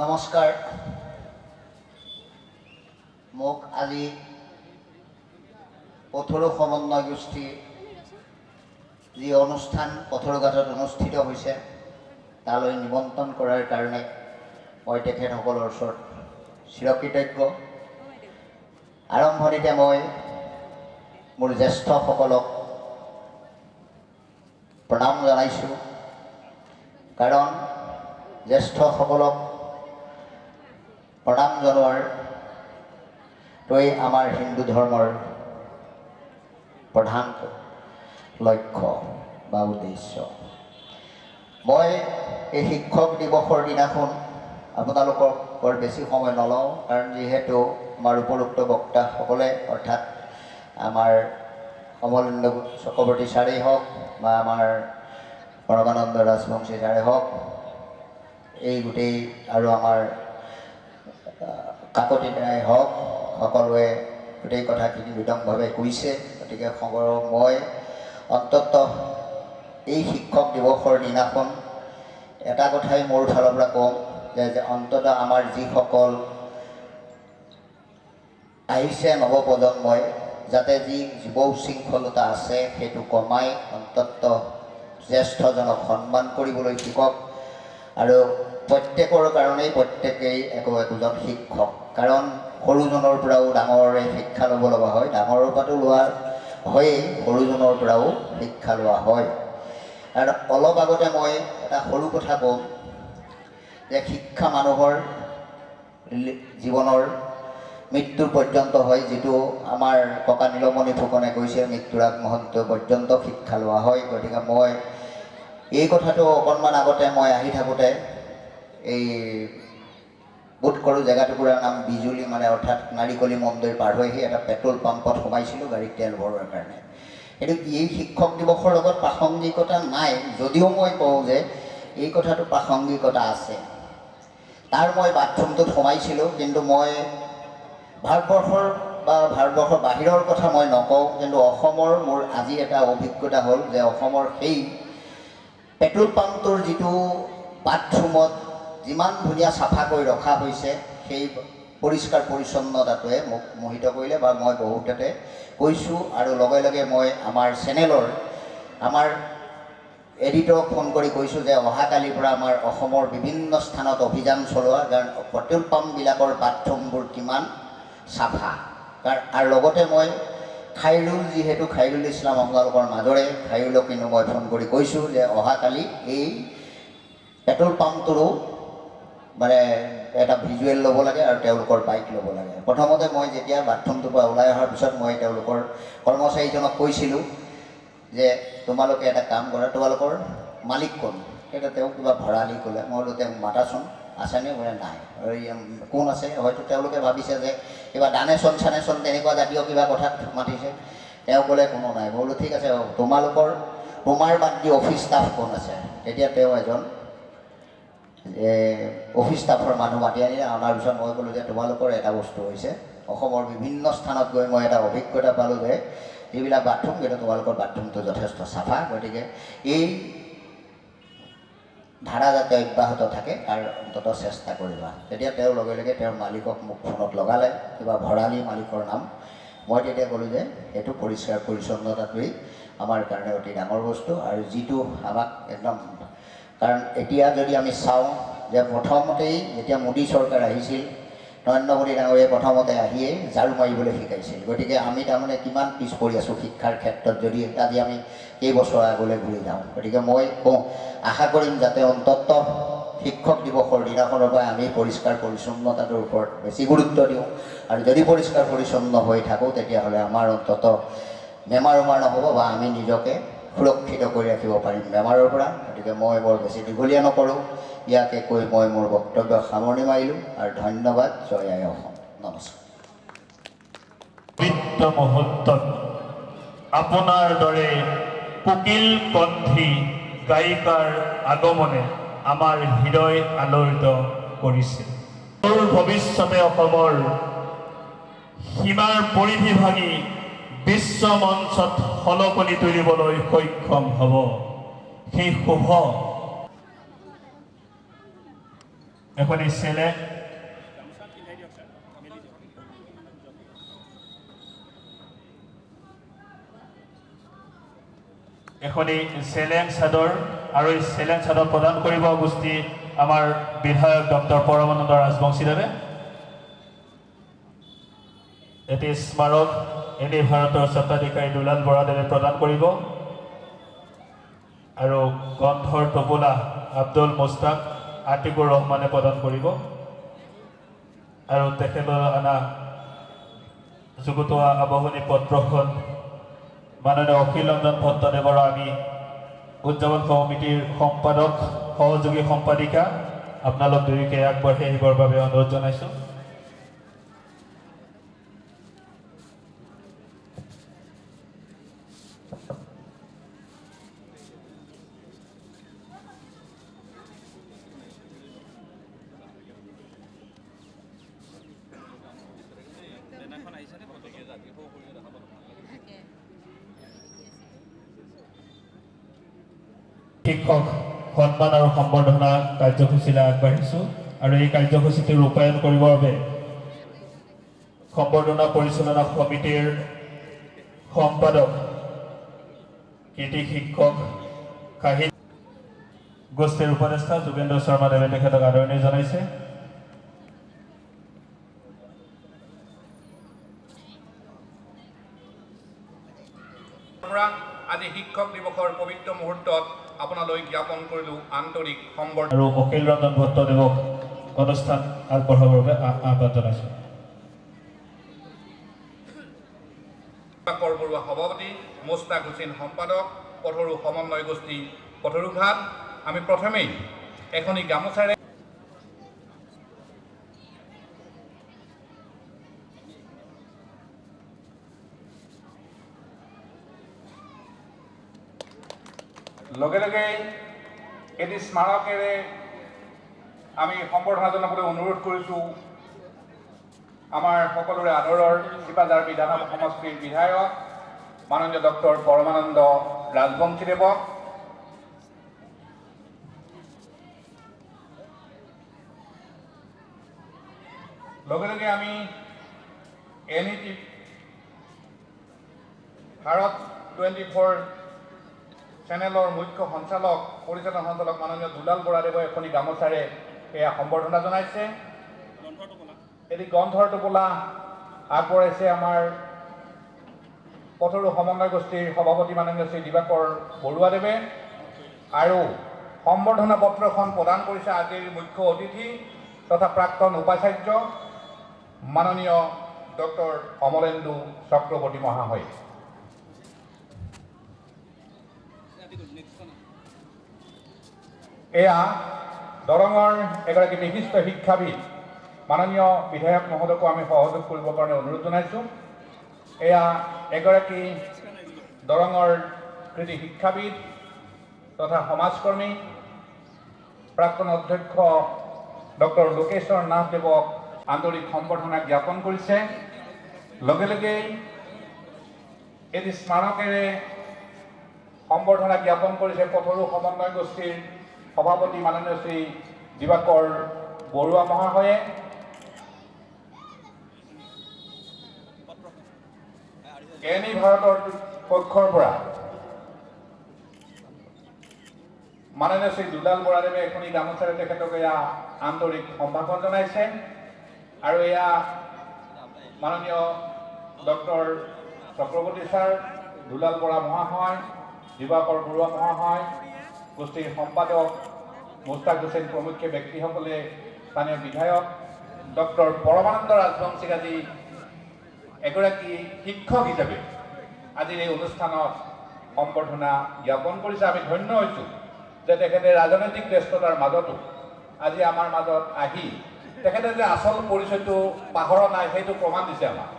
নমস্কাৰ। মোক আজি পথৰু সমন্বয় গোষ্ঠীৰ যি অনুষ্ঠান পথৰুঘাটত অনুষ্ঠিত হৈছে তালৈ নিমন্ত্ৰণ কৰাৰ কাৰণে মই তেখেতসকলৰ ওচৰত চিৰকৃতজ্ঞ। আৰম্ভণিতে মই মোৰ জ্যেষ্ঠসকলক প্ৰণাম জনাইছোঁ, কাৰণ জ্যেষ্ঠসকলক প্ৰণাম জনোৱাৰটোৱেই আমাৰ হিন্দু ধৰ্মৰ প্ৰধান লক্ষ্য বা উদ্দেশ্য। মই এই শিক্ষক দিৱসৰ দিনাখন আপোনালোকক বৰ বেছি সময় নলওঁ, কাৰণ যিহেতু আমাৰ উপৰোক্ত বক্তাসকলে অৰ্থাৎ আমাৰ কমলেন্দ্ৰ চক্ৰৱৰ্তী ছাৰেই হওক বা আমাৰ পৰমানন্দ ৰাজবংশী ছাৰে হওক, এই গোটেই আৰু আমাৰ কাকতি দাই হওক, সকলোৱে গোটেই কথাখিনি বিতংভাৱে কৈছে। গতিকে মই অন্ততঃ এই শিক্ষক দিৱসৰ দিনাখন এটা কথাই মোৰ ফালৰ পৰা কওঁ যে অন্ততঃ আমাৰ যিসকল আহিছে নৱপ্ৰজন্মই যাতে যি জীৱ উশৃংখলতা আছে সেইটো কমাই অন্ততঃ জ্যেষ্ঠজনক সন্মান কৰিবলৈ শিকক। আৰু প্ৰত্যেকৰ কাৰণেই প্ৰত্যেকেই একোজন শিক্ষক, কাৰণ সৰুজনৰ পৰাও ডাঙৰে শিক্ষা ল'ব লগা হয়, ডাঙৰৰ পৰাও লোৱা হয়েই, সৰুজনৰ পৰাও শিক্ষা লোৱা হয়। আৰু অলপ আগতে মই এটা সৰু কথা ক'ম যে শিক্ষা মানুহৰ জীৱনৰ মৃত্যুৰ পৰ্যন্ত হয়, যিটো আমাৰ ককা নীলমণি ফুকনে কৈছে মৃত্যুৰ আগমুহূৰ্ত পৰ্যন্ত শিক্ষা লোৱা হয়। গতিকে মই এই কথাটো অকণমান আগতে মই আহি থাকোঁতে এই বোধ কৰোঁ জেগাটুকুৰাৰ নাম বিজুলী, মানে অৰ্থাৎ নাৰিকলি মন্দিৰ পাৰ হৈ আহি এটা পেট্ৰল পাম্পত সোমাইছিলোঁ গাড়ীত তেল ভৰোৱাৰ কাৰণে। কিন্তু এই শিক্ষক দিৱসৰ লগত প্ৰাসংগিকতা নাই, যদিও মই কওঁ যে এই কথাটো প্ৰাসংগিকতা আছে। তাৰ মই বাথৰুমটোত সোমাইছিলোঁ, কিন্তু মই ভাৰতবৰ্ষৰ বাহিৰৰ কথা মই নকওঁ, কিন্তু অসমৰ মোৰ আজি এটা অভিজ্ঞতা হ'ল যে অসমৰ সেই পেট্ৰল পাম্পটোৰ যিটো বাথৰুমত যিমান ধুনীয়া চাফা কৰি ৰখা হৈছে, সেই পৰিষ্কাৰ পৰিচ্ছন্নতাটোৱে মোক মোহিত কৰিলে বা মই বহুততে কৈছোঁ। আৰু লগে লগে মই আমাৰ চেনেলৰ আমাৰ এডিটৰক ফোন কৰি কৈছোঁ যে অহাকালিৰ পৰা আমাৰ অসমৰ বিভিন্ন স্থানত অভিযান চলোৱা, কাৰণ পেট্ৰল পাম্পবিলাকৰ বাথৰুমবোৰ কিমান চাফা। আৰু লগতে মই খাইৰুল, যিহেতু খাইৰুল ইছলাম আপোনালোকৰ মাজৰে, খাইৰুলক কিন্তু মই ফোন কৰি কৈছোঁ যে অহাকালি এই পেট্ৰল পাম্পটোৰো মানে এটা ভিজুৱেল ল'ব লাগে আৰু তেওঁলোকৰ বাইক ল'ব লাগে। প্ৰথমতে মই যেতিয়া বাথৰুমটোৰ পৰা ওলাই অহাৰ পিছত মই তেওঁলোকৰ কৰ্মচাৰীজনক কৈছিলোঁ যে তোমালোকে এটা কাম কৰা, তোমালোকৰ মালিক কোন? তেতিয়া তেওঁ কিবা ভৰালি ক'লে। মই বোলো তেওঁক মাতাচোন, আছেনে? বোলে নাই। কোন আছে? হয়তো তেওঁলোকে ভাবিছে যে কিবা দানেচন চানেচন তেনেকুৱা জাতীয় কিবা কথাত মাতিছে। তেওঁ ক'লে কোনো নাই। মই বোলো ঠিক আছে, তোমাৰ বাদ দি অফিচ ষ্টাফ কোন আছে? তেতিয়া তেওঁ এজন অফিচ ষ্টাফৰ মানুহ মাতি আনিলে। অনাৰ পিছত মই ক'লোঁ যে তোমালোকৰ এটা বস্তু হৈছে, অসমৰ বিভিন্ন স্থানত গৈ মই এটা অভিজ্ঞতা পালোঁ যে যিবিলাক বাথৰুম, কিন্তু তোমালোকৰ বাথৰুমটো যথেষ্ট চাফা। গতিকে এই ধাৰা যাতে অব্যাহত থাকে তাৰ অন্ততঃ চেষ্টা কৰিবা। তেতিয়া তেওঁ লগে লগে তেওঁৰ মালিকক মোক ফোনত লগালে, কিবা ভৰালি মালিকৰ নাম। মই তেতিয়া ক'লোঁ যে সেইটো পৰিষ্কাৰ পৰিচ্ছন্নতাটোৱেই আমাৰ কাৰণে অতি ডাঙৰ বস্তু। আৰু যিটো আমাক একদম, কাৰণ এতিয়া যদি আমি চাওঁ যে প্ৰথমতেই যেতিয়া মোদী চৰকাৰ আহিছিল, নৰেন্দ্ৰ মোদী ডাঙৰীয়াই প্ৰথমতে আহিয়েই ঝাৰু মাৰিবলৈ শিকাইছিল। গতিকে আমি তাৰমানে কিমান পিছ পৰি আছোঁ শিক্ষাৰ ক্ষেত্ৰত, যদি আজি আমি কেইবছৰ আগলৈ ঘূৰি যাওঁ। গতিকে মই কওঁ, আশা কৰিম যাতে অন্ততঃ শিক্ষক দিৱসৰ দিনাখনৰ পৰা আমি পৰিষ্কাৰ পৰিচ্ছন্নতাটোৰ ওপৰত বেছি গুৰুত্ব দিওঁ। আৰু যদি পৰিষ্কাৰ পৰিচ্ছন্ন হৈ থাকোঁ, তেতিয়াহ'লে আমাৰ অন্ততঃ বেমাৰ নহ'ব বা আমি নিজকে সুৰক্ষিত কৰি ৰাখিব পাৰিম বেমাৰৰ পৰা। গতিকে মই বৰ বেছি দীঘলীয়া নকৰোঁ, ইয়াকে কৈ মই মোৰ বক্তব্য সামৰণি মাৰিলোঁ। আৰু ধন্যবাদ। জয় আই অসম। নমস্কাৰ। পবিত্ৰ মুহূৰ্তত আপোনাৰ দৰে কোকিল কণ্ঠী গায়িকাৰ আগমনে আমাৰ হৃদয় আলোড়িত কৰিছে। ভৱিষ্যতে অসমৰ সীমাৰ পৰিধি ভাঙি বিশ্ব মঞ্চত খলকনি তুলিবলৈ সক্ষম হ'ব। সেই শুভ এখনি চেলে এখনি চেলেং চাদৰ, আৰু এই চেলেং চাদৰ প্ৰদান কৰিব গোষ্ঠী আমাৰ বিধায়ক ডক্টৰ পৰমানন্দ ৰাজবংশীদেৱে। এটি স্মাৰক এনে ভাৰতৰ স্বত্বাধিকাৰী দুলাল বৰাদেৱে প্ৰদান কৰিব। আৰু গন্ধৰ টোপোলা আব্দুল মুস্তাক আতিকুৰ ৰহমানে প্ৰদান কৰিব। আৰু তেখেতৰ অনা যুগুতোৱা আবাহনী পত্ৰখন মাননীয় অখিল ৰঞ্জন ভট্টদেৱৰ আমি উদযাপন কমিটিৰ সম্পাদক সহযোগী সম্পাদিকা আপোনালোক দুয়োকে আগবাঢ়ি আহিবৰ বাবে অনুৰোধ জনাইছোঁ। শিক্ষক সন্মান আৰু সম্বৰ্ধনা কাৰ্যসূচীলৈ আগবাঢ়িছোঁ আৰু এই কাৰ্যসূচীটো ৰূপায়ণ কৰিবৰ বাবে সম্বৰ্ধনা পৰিচালনা সমিতিৰ সম্পাদক কৃতি শিক্ষক সাহিত্য গোষ্ঠীৰ উপদেষ্টা যোগেন্দ্ৰ শৰ্মাদেৱে তেখেতক আদৰণি জনাইছে। আজি শিক্ষক দিৱসৰ পবিত্ৰ মুহূৰ্তত আপোনালৈ জ্ঞাপন কৰিলোঁ আন্তৰিক সম্বৰ্ধনা আৰু অখিল ৰঞ্জন ভট্টদেৱক অনুষ্ঠান আগবঢ়াবৰ বাবে আহ্বান জনাইছোঁ। বৰুৱা সভাপতি, মোস্তাক হুছেইন সম্পাদক, পথৰু সমন্বয় গোষ্ঠী পথৰুঘাট। আমি প্ৰথমেই এখনি গামোচাৰে লগে লগে এটি স্মাৰকেৰে আমি সম্বৰ্ধনা জনাবলৈ অনুৰোধ কৰিছোঁ আমাৰ সকলোৰে আদৰৰ চিপাঝাৰ বিধানসভা সমষ্টিৰ বিধায়ক মাননীয় ডক্টৰ পৰমানন্দ ৰাজবংশীদেৱক। লগে লগে আমি NET ভাৰত 24 চেনেলৰ মুখ্য সঞ্চালক পৰিচালন সঞ্চালক মাননীয় দুলাল বৰাদেৱে এখনি গামোচাৰে এয়া সম্বৰ্ধনা জনাইছে। এটি গ্ৰন্থৰ টোপোলা আগবঢ়াইছে আমাৰ পথৰু সমন্বয় গোষ্ঠীৰ সভাপতি মাননীয় শ্ৰী দিবাকৰ বৰুৱাদেৱে আৰু সম্বৰ্ধনা পত্ৰখন প্ৰদান কৰিছে আজিৰ মুখ্য অতিথি তথা প্ৰাক্তন উপাচাৰ্য মাননীয় ডক্টৰ অমলেন্দু চক্ৰৱৰ্তী মহাশয়। এয়া দৰঙৰ এগৰাকী বিশিষ্ট শিক্ষাবিদ মাননীয় বিধায়ক মহোদয়কো আমি সহযোগ কৰিবৰ কাৰণে অনুৰোধ জনাইছোঁ। এয়া এগৰাকী দৰঙৰ কৃতি শিক্ষাবিদ তথা সমাজকৰ্মী প্ৰাক্তন অধ্যক্ষ ডক্টৰ লোকেশ্বৰ নাথদেৱক আন্তৰিক সম্বৰ্ধনা জ্ঞাপন কৰিছে। লগে লগে এটি স্মাৰকেৰে সম্বৰ্ধনা জ্ঞাপন কৰিছে পথৰু সমন্বয় গোষ্ঠীৰ সভাপতি মাননীয় শ্ৰী দিবাকৰ বৰুৱা মহাশয়ে। NE ভাৰতৰ পক্ষৰ পৰা মাননীয় শ্ৰী দুলাল বৰাদেৱে এখনি গামোচাৰে তেখেতক এয়া আন্তৰিক সম্ভাষণ জনাইছে আৰু এয়া মাননীয় ডক্টৰ চক্ৰৱৰ্তী ছাৰ, দুলাল বৰা মহাশয়, দিবাকৰ বৰুৱা মহাশয়, গোষ্ঠীৰ সম্পাদক মোস্তাক হুছেইন প্ৰমুখ্য ব্যক্তিসকলে, স্থানীয় বিধায়ক ডক্টৰ পৰমানন্দ ৰাজবংশীক আজি এগৰাকী শিক্ষক হিচাপে আজিৰ এই অনুষ্ঠানত সম্বৰ্ধনা জ্ঞাপন কৰিছে। আমি ধন্য হৈছোঁ যে তেখেতে ৰাজনৈতিক ব্যস্ততাৰ মাজতো আজি আমাৰ মাজত আহি তেখেতে যে আচল পৰিচয়টো পাহৰা নাই সেইটো প্ৰমাণ দিছে আমাক।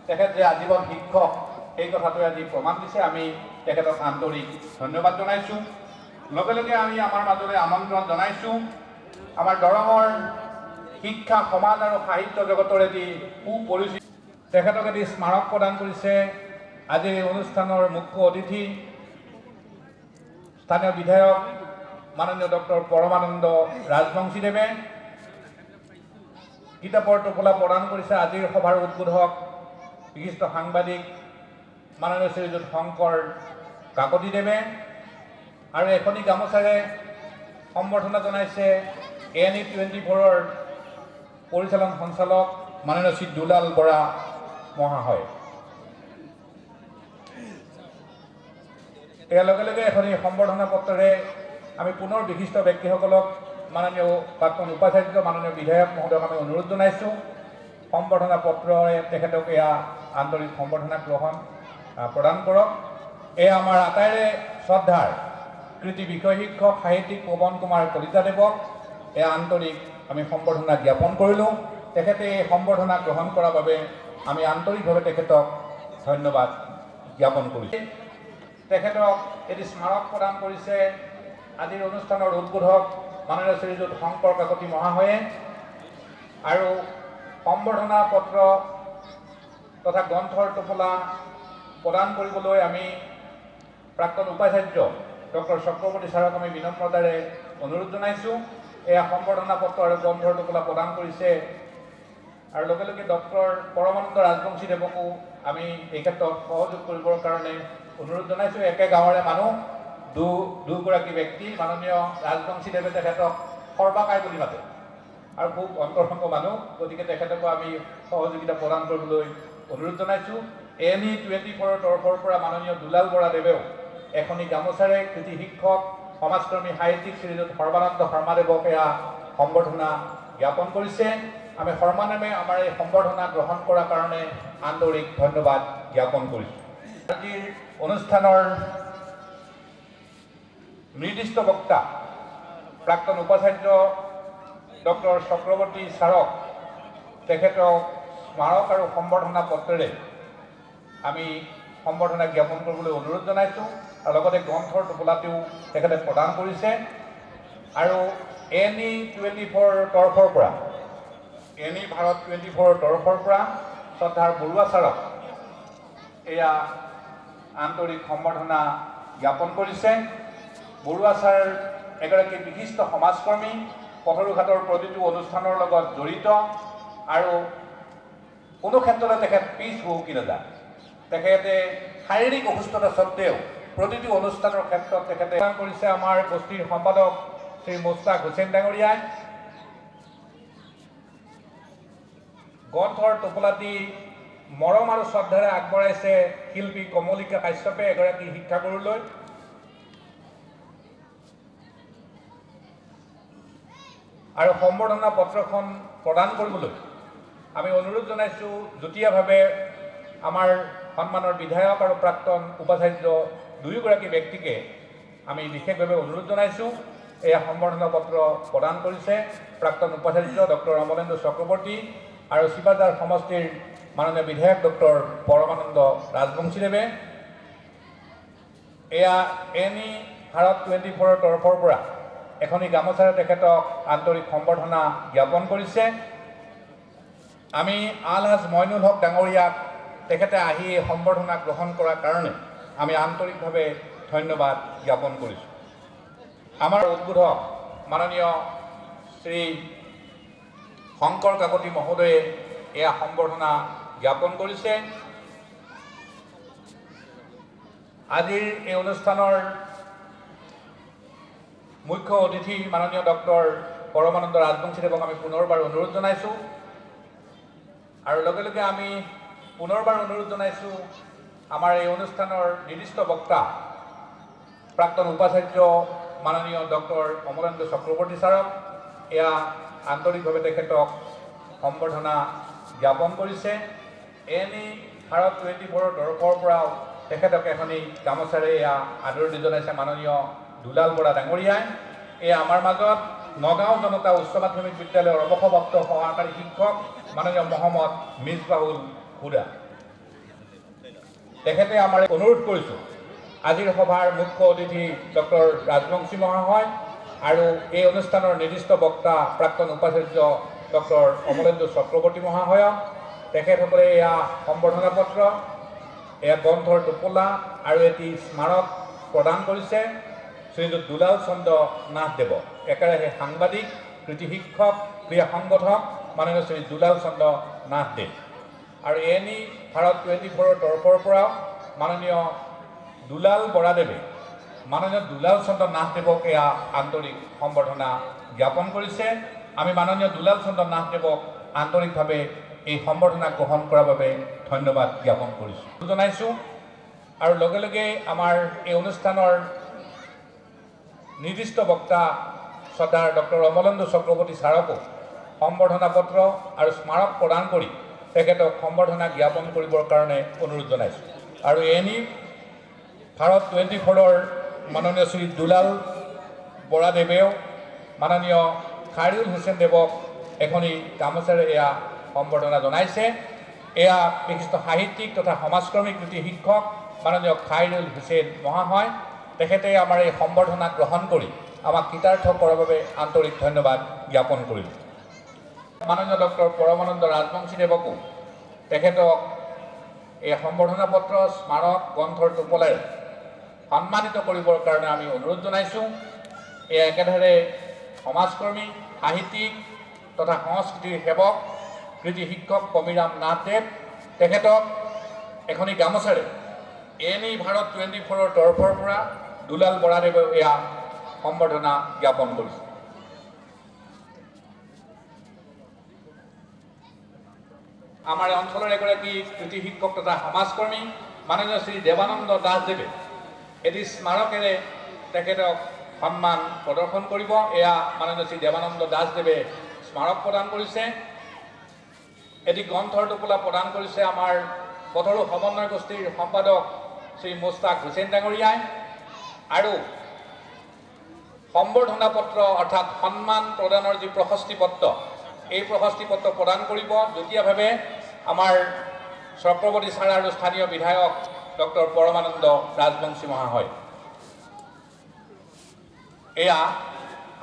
তেখেত যে আজীৱন শিক্ষক সেই কথাটোৱে আজি প্ৰমাণ দিছে। আমি তেখেতক আন্তৰিক ধন্যবাদ জনাইছোঁ। লগে লগে আমি আমাৰ মাজলৈ আমন্ত্ৰণ জনাইছোঁ আমাৰ দৰঙৰ শিক্ষা সমাজ আৰু সাহিত্য জগতৰ এটি সুপৰিচিত তেখেতক এটি স্মাৰক প্ৰদান কৰিছে আজিৰ এই অনুষ্ঠানৰ মুখ্য অতিথি স্থানীয় বিধায়ক মাননীয় ডক্টৰ পৰমানন্দ ৰাজবংশীদেৱে। কিতাপৰ টোপোলা প্ৰদান কৰিছে আজিৰ সভাৰ উদ্বোধক বিশিষ্ট সাংবাদিক মাননীয় শ্ৰীযুত শংকৰ কাকতিদেৱে আৰু এখনি গামোচাৰে সম্বৰ্ধনা জনাইছে NE 24ৰ পৰিচালন সঞ্চালক মাননীয় শ্ৰী দুলাল বৰা মহাশয়। ইয়াৰ লগে লগে এখনি সম্বৰ্ধনা পত্ৰৰে আমি পুনৰ বিশিষ্ট ব্যক্তিসকলক মাননীয় প্ৰাক্তন উপাচাৰ্য মাননীয় বিধায়ক মহোদয়ক আমি অনুৰোধ জনাইছোঁ সম্বৰ্ধনা পত্ৰৰে তেখেতক এয়া আন্তৰিক সম্বৰ্ধনা গ্ৰহণ প্ৰদান কৰক। এয়া আমাৰ আটাইৰে শ্ৰদ্ধাৰ কৃতি বিষয় শিক্ষক সাহিত্যিক পৱন কুমাৰ কলিতাদেৱক এয়া আন্তৰিক আমি সম্বৰ্ধনা জ্ঞাপন কৰিলোঁ। তেখেতে এই সম্বৰ্ধনা গ্ৰহণ কৰাৰ বাবে আমি আন্তৰিকভাৱে তেখেতক ধন্যবাদ জ্ঞাপন কৰিছোঁ। তেখেতক এটি স্মাৰক প্ৰদান কৰিছে আজিৰ অনুষ্ঠানৰ উদ্বোধক মাননীয় শ্ৰীযুত শংকৰ কাকতি মহাশয়ে আৰু সম্বৰ্ধনা পত্ৰ তথা গ্ৰন্থৰ টোপোলা প্ৰদান কৰিবলৈ আমি প্ৰাক্তন উপাচাৰ্য ডক্টৰ চক্ৰৱৰ্তী ছাৰক আমি বিনম্ৰতাৰে অনুৰোধ জনাইছোঁ। এয়া সম্বৰ্ধনা পত্ৰ আৰু গ্ৰন্থৰ টোপোলা প্ৰদান কৰিছে। আৰু লগে লগে ডক্টৰ পৰমানন্দ ৰাজবংশীদেৱকো আমি এই ক্ষেত্ৰত সহযোগ কৰিবৰ কাৰণে অনুৰোধ জনাইছোঁ। একে গাঁৱৰে মানুহ, দুগৰাকী ব্যক্তি। মাননীয় ৰাজবংশীদেৱে তেখেতক সৰ্বাকাই বুলি মাতে আৰু খুব অন্তৰংগ মানুহ, গতিকে তেখেতকো আমি সহযোগিতা প্ৰদান কৰিবলৈ অনুৰোধ জনাইছোঁ। ANE24ৰ তৰফৰ পৰা মাননীয় দুলাল বৰাদেৱেও এখনি গামোচাৰে কৃতি শিক্ষক সমাজকৰ্মী সাহিত্যিক শ্ৰীযুত সৰ্বানন্দ শৰ্মাদেৱক এয়া সম্বৰ্ধনা জ্ঞাপন কৰিছে। আমি সৰ্বনামে আমাৰ এই সম্বৰ্ধনা গ্ৰহণ কৰাৰ কাৰণে আন্তৰিক ধন্যবাদ জ্ঞাপন কৰিছোঁ। আজিৰ অনুষ্ঠানৰ নিৰ্দিষ্ট বক্তা প্ৰাক্তন উপাচাৰ্য ডক্টৰ চক্ৰৱৰ্তী ছাৰক তেখেতক স্মাৰক আৰু সম্বৰ্ধনা পত্ৰেৰে আমি সম্বৰ্ধনা জ্ঞাপন কৰিবলৈ অনুৰোধ জনাইছোঁ। আৰু লগতে গ্ৰন্থৰ টোপোলাটিও তেখেতে প্ৰদান কৰিছে। আৰু ANE24ৰ তৰফৰ পৰা ANE ভাৰত 24ৰ তৰফৰ পৰা শ্ৰদ্ধাৰ বৰুৱা ছাৰক এয়া আন্তৰিক সম্বৰ্ধনা জ্ঞাপন কৰিছে। বৰুৱা ছাৰ এগৰাকী বিশিষ্ট সমাজকৰ্মী, পথৰুঘাটৰ প্ৰতিটো অনুষ্ঠানৰ লগত জড়িত আৰু কোনো ক্ষেত্ৰতে তেখেত পিছ হুহুকি নাযায়। তেখেতে শাৰীৰিক অসুস্থতা স্বত্বেও প্ৰতিটো অনুষ্ঠানৰ ক্ষেত্ৰত তেখেতে কাম কৰিছে। আমাৰ গোষ্ঠীৰ সম্পাদক শ্ৰী মুস্তাক হুছেইন ডাঙৰীয়াই গ্ৰন্থৰ টোপোলাটি মৰম আৰু শ্ৰদ্ধাৰে আগবঢ়াইছে শিল্পী কমলিকা কাশ্যপে এগৰাকী শিক্ষাগুৰুলৈ। আৰু সম্বৰ্ধনা পত্ৰখন প্ৰদান কৰিবলৈ আমি অনুৰোধ জনাইছোঁ যুটীয়াভাৱে আমাৰ সন্মানৰ বিধায়ক আৰু প্ৰাক্তন উপাচাৰ্য দুয়োগৰাকী ব্যক্তিকে আমি বিশেষভাৱে অনুৰোধ জনাইছোঁ। এয়া সম্বৰ্ধনা পত্ৰ প্ৰদান কৰিছে প্ৰাক্তন উপাচাৰ্য ডক্টৰ অমলেন্দু চক্ৰৱৰ্তী আৰু শিৱাজাৰ সমষ্টিৰ মাননীয় বিধায়ক ডক্টৰ পৰমানন্দ ৰাজবংশীদেৱে। এয়া ANE ভাৰত 24ৰ তৰফৰ পৰা এখনি গামোচাৰে তেখেতক আন্তৰিক সম্বৰ্ধনা জ্ঞাপন কৰিছে। আমি আলহাজ মইনুল হক ডাঙৰীয়াক তেখেতে আহি সম্বৰ্ধনা গ্ৰহণ কৰাৰ কাৰণে আমি আন্তৰিকভাৱে ধন্যবাদ জ্ঞাপন কৰিছোঁ। আমাৰ উদ্বোধক মাননীয় শ্ৰী শংকৰ কাকতি মহোদয়ে এয়া সম্বৰ্ধনা জ্ঞাপন কৰিছে। আজিৰ এই অনুষ্ঠানৰ মুখ্য অতিথি মাননীয় ডক্টৰ পৰমানন্দ ৰাজবংশীদেৱক আমি পুনৰবাৰ অনুৰোধ জনাইছোঁ। আৰু লগে লগে আমি পুনৰবাৰ অনুৰোধ জনাইছোঁ আমাৰ এই অনুষ্ঠানৰ নিৰ্দিষ্ট বক্তা প্ৰাক্তন উপাচাৰ্য মাননীয় ডক্টৰ অমলেন্দু চক্ৰৱৰ্তী ছাৰক এয়া আন্তৰিকভাৱে তেখেতক সম্বৰ্ধনা জ্ঞাপন কৰিছে। ANE ভাৰত 24ৰ তৰফৰ পৰাও তেখেতক এখনি গামোচাৰে এয়া আদৰণি জনাইছে মাননীয় দুলাল বৰা ডাঙৰীয়াই। এয়া আমাৰ মাজত নগাঁও জনতা উচ্চ মাধ্যমিক বিদ্যালয়ৰ অৱসৰপ্ৰাপ্ত সহকাৰী শিক্ষক মাননীয় মহম্মদ মিছবাহুল হুদা। তেখেতে আমাৰ অনুৰোধ কৰিছোঁ আজিৰ সভাৰ মুখ্য অতিথি ডক্টৰ ৰাজবংশী মহাশয় আৰু এই অনুষ্ঠানৰ নিৰ্দিষ্ট বক্তা প্ৰাক্তন উপাচাৰ্য ডক্টৰ অমলেন্দু চক্ৰৱৰ্তী মহাশয়ক তেখেতসকলে এয়া সম্বৰ্ধনা পত্ৰ, এয়া গ্ৰন্থৰ টোপোলা আৰু এটি স্মাৰক প্ৰদান কৰিছে শ্ৰীযুত দুলাল চন্দ্ৰ নাথদেৱক। একেৰাহে সাংবাদিক, কৃতি শিক্ষক, ক্ৰীড়া সংগঠক মাননীয় শ্ৰী দুলাল চন্দ্ৰ নাথদেৱ। আৰু ANE ভাৰত 24ৰ তৰফৰ পৰাও মাননীয় দুলাল বৰাদেৱে মাননীয় দুলাল চন্দ্ৰ নাথদেৱক এয়া আন্তৰিক সম্বৰ্ধনা জ্ঞাপন কৰিছে। আমি মাননীয় দুলাল চন্দ্ৰ নাথদেৱক আন্তৰিকভাৱে এই সম্বৰ্ধনা গ্ৰহণ কৰাৰ বাবে ধন্যবাদ জ্ঞাপন কৰিছোঁ জনাইছোঁ। আৰু লগে লগে আমাৰ এই অনুষ্ঠানৰ নিৰ্দিষ্ট বক্তা শ্ৰদ্ধাৰ ডক্টৰ অমলেন্দু চক্ৰৱৰ্তী ছাৰকো সম্বৰ্ধনা পত্ৰ আৰু স্মাৰক প্ৰদান কৰি তেখেতক সম্বৰ্ধনা জ্ঞাপন কৰিবৰ কাৰণে অনুৰোধ জনাইছোঁ। আৰু ANE ভাৰত 24ৰ মাননীয় শ্ৰী দুলাল বৰাদেৱেও মাননীয় খাইৰুল হুছেইন দেৱক এখনি গামোচাৰে এয়া সম্বৰ্ধনা জনাইছে। এয়া বিশিষ্ট সাহিত্যিক তথা সমাজকৰ্মী কৃতি শিক্ষক মাননীয় খাইৰুল হুছেইন মহাশয়। তেখেতে আমাৰ এই সম্বৰ্ধনা গ্ৰহণ কৰি আমাক কৃতাৰ্থ কৰাৰ বাবে আন্তৰিক ধন্যবাদ জ্ঞাপন কৰিলোঁ। মাননীয় ডক্টৰ পৰমানন্দ ৰাজবংশীদেৱকো তেখেতক এই সম্বৰ্ধনা পত্ৰ, স্মাৰক, গ্ৰন্থৰ টোপোলাৰে সন্মানিত কৰিবৰ কাৰণে আমি অনুৰোধ জনাইছোঁ। এয়া একেদৰে সমাজকৰ্মী, সাহিত্যিক তথা সংস্কৃতিৰ সেৱক কৃতি শিক্ষক কমিৰাম নাথদেৱ, তেখেতক এখনি গামোচাৰে এনি ভাৰত 24ৰ তৰফৰ পৰা দুলাল বৰাদেৱে এয়া সম্বৰ্ধনা জ্ঞাপন কৰিছে। আমাৰ অঞ্চলৰ এগৰাকী কৃতি শিক্ষক তথা সমাজকৰ্মী মাননীয় শ্ৰী দেৱানন্দ দাসদেৱে এটি স্মাৰকেৰে তেখেতক সন্মান প্ৰদৰ্শন কৰিব। এয়া মাননীয় শ্ৰী দেৱানন্দ দাসদেৱে স্মাৰক প্ৰদান কৰিছে। এটি গ্ৰন্থৰ টোপোলা প্ৰদান কৰিছে আমাৰ বতৰো সমন্বয় গোষ্ঠীৰ সম্পাদক শ্ৰী মুস্তাক হুছেইন ডাঙৰীয়াই। আৰু সম্বৰ্ধনা পত্ৰ অৰ্থাৎ সন্মান প্ৰদানৰ যি প্ৰশস্তি পত্ৰ, এই প্ৰশস্তি পত্ৰ প্ৰদান কৰিব যুটীয়াভাৱে আমাৰ চক্ৰৱৰ্তী ছাৰ আৰু স্থানীয় বিধায়ক ডক্টৰ পৰমানন্দ ৰাজবংশী মহাশয়। এয়া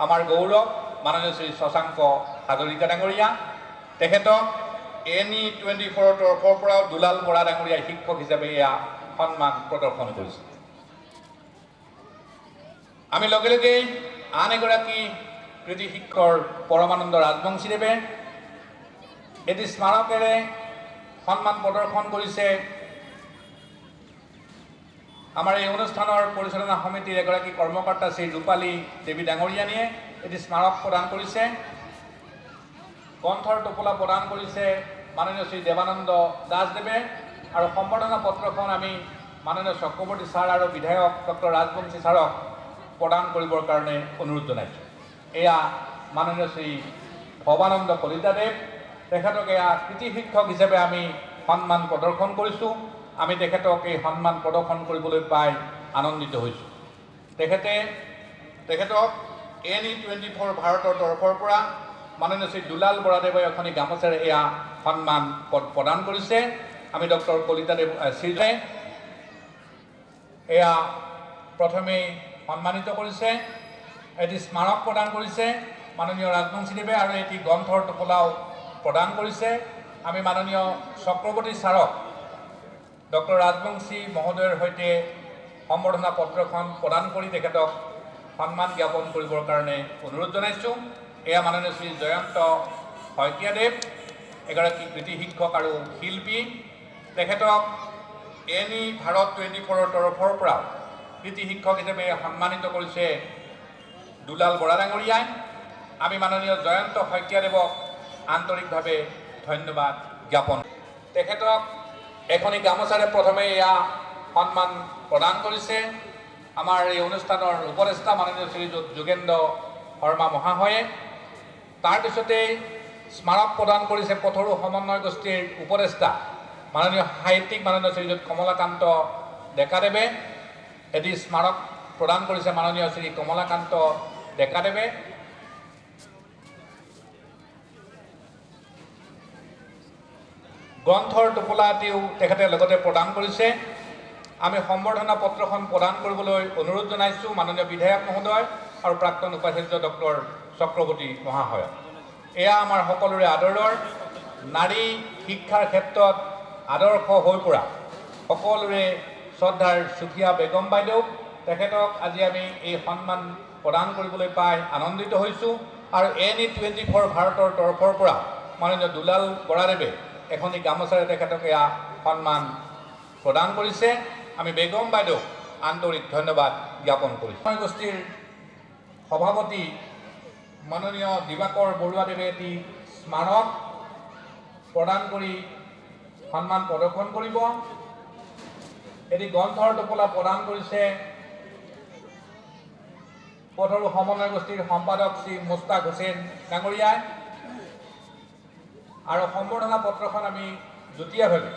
আমাৰ গৌৰৱ মাননীয় শ্ৰী শশাংক হাজৰিকা ডাঙৰীয়া, তেখেতক এনি 24ৰ তৰফৰ পৰাও দুলাল বৰা ডাঙৰীয়াই শিক্ষক হিচাপে এয়া সন্মান প্ৰদৰ্শন কৰিছে। আমি লগে লগেই আন এগৰাকী কৃতি শিক্ষক পৰমানন্দ ৰাজবংশীদেৱে এটি স্মাৰকেৰে সন্মান প্ৰদৰ্শন কৰিছে। আমাৰ এই অনুষ্ঠানৰ পৰিচালনা সমিতিৰ এগৰাকী কৰ্মকৰ্তা শ্ৰী ৰূপালী দেৱী ডাঙৰীয়ানীয়ে এটি স্মাৰক প্ৰদান কৰিছে। গ্ৰন্থৰ টোপোলা প্ৰদান কৰিছে মাননীয় শ্ৰী দেৱানন্দ দাসদেৱে। আৰু সম্বৰ্ধনা পত্ৰখন আমি মাননীয় চক্ৰৱৰ্তী ছাৰ আৰু বিধায়ক ডক্টৰ ৰাজবংশী ছাৰক প্ৰদান কৰিবৰ কাৰণে অনুৰোধ জনাইছোঁ। এয়া মাননীয় শ্ৰী ভৱানন্দ কলিতাদেৱ, তেখেতক এয়া কৃতি শিক্ষক হিচাপে আমি সন্মান প্ৰদৰ্শন কৰিছোঁ। আমি তেখেতক এই সন্মান প্ৰদৰ্শন কৰিবলৈ পাই আনন্দিত হৈছোঁ। তেখেতক এনি 24 ভাৰতৰ তৰফৰ পৰা মাননীয় শ্ৰী দুলাল বৰাদেৱে এখনি গামোচাৰে এয়া সন্মান প্ৰদান কৰিছে। আমি ডক্টৰ কলিতাদেৱ শ্ৰীজে এয়া প্ৰথমেই সন্মানিত কৰিছে, এটি স্মাৰক প্ৰদান কৰিছে মাননীয় ৰাজবংশীদেৱে আৰু এটি গ্ৰন্থৰ টোপোলাও প্ৰদান কৰিছে। আমি মাননীয় চক্ৰৱৰ্তী ছাৰক ডক্টৰ ৰাজবংশী মহোদয়ৰ সৈতে সম্বৰ্ধনা পত্ৰখন প্ৰদান কৰি তেখেতক সন্মান জ্ঞাপন কৰিবৰ কাৰণে অনুৰোধ জনাইছোঁ। এয়া মাননীয় শ্ৰী জয়ন্ত শইকীয়াদেৱ, এগৰাকী কৃতি শিক্ষক আৰু শিল্পী, তেখেতক এনি ভাৰত 24ৰ তৰফৰ পৰা কৃতি শিক্ষক হিচাপে সন্মানিত কৰিছে দুলাল বৰা ডাঙৰীয়াই। আমি মাননীয় জয়ন্ত শইকীয়াদেৱক আন্তৰিকভাৱে ধন্যবাদ জ্ঞাপন। তেখেতক এখনি গামোচাৰে প্ৰথমে এয়া সন্মান প্ৰদান কৰিছে আমাৰ এই অনুষ্ঠানৰ উপদেষ্টা মাননীয় শ্ৰী যোগেন্দ্ৰ শৰ্মা মহাশয়ে। তাৰপিছতেই স্মাৰক প্ৰদান কৰিছে পথৰু সমন্বয় গোষ্ঠীৰ উপদেষ্টা মাননীয় সাহিত্যিক মাননীয় শ্ৰীযুত কমলাকান্ত ডেকাদেৱে। এটি স্মাৰক প্ৰদান কৰিছে মাননীয় শ্ৰী কমলাকান্ত ডেকাদেৱে। গ্ৰন্থৰ টোপোলা এটিও তেখেতে লগতে প্ৰদান কৰিছে। আমি সম্বৰ্ধনা পত্ৰখন প্ৰদান কৰিবলৈ অনুৰোধ জনাইছোঁ মাননীয় বিধায়ক মহোদয় আৰু প্ৰাক্তন উপাচাৰ্য ডক্টৰ চক্ৰৱৰ্তী মহাশয়। এয়া আমাৰ সকলোৰে আদৰৰ নাৰী শিক্ষাৰ ক্ষেত্ৰত আদৰ্শ হৈ পৰা সকলোৰে শ্ৰদ্ধাৰ সুফিয়া বেগম বাইদেউ, তেখেতক আজি আমি এই সন্মান প্ৰদান কৰিবলৈ পাই আনন্দিত হৈছোঁ। আৰু এনি 24 ভাৰতৰ তৰফৰ পৰা মাননীয় দুলাল বৰাদেৱে এখনি গামোচাৰে তেখেতক এয়া সন্মান প্ৰদান কৰিছে। আমি বেগম বাইদেউক আন্তৰিক ধন্যবাদ জ্ঞাপন কৰিছোঁ। গোষ্ঠীৰ সভাপতি মাননীয় দিবাকৰ বৰুৱাদেৱে এটি স্মাৰক প্ৰদান কৰি সন্মান প্ৰদৰ্শন কৰিব। এটি গ্ৰন্থৰ টোপোলা প্ৰদান কৰিছে পথৰু সমন্বয় গোষ্ঠীৰ সম্পাদক শ্ৰী মুস্তাক হুছেইন ডাঙৰীয়াই। আৰু সম্বৰ্ধনা পত্ৰখন আমি যুটীয়াভাৱে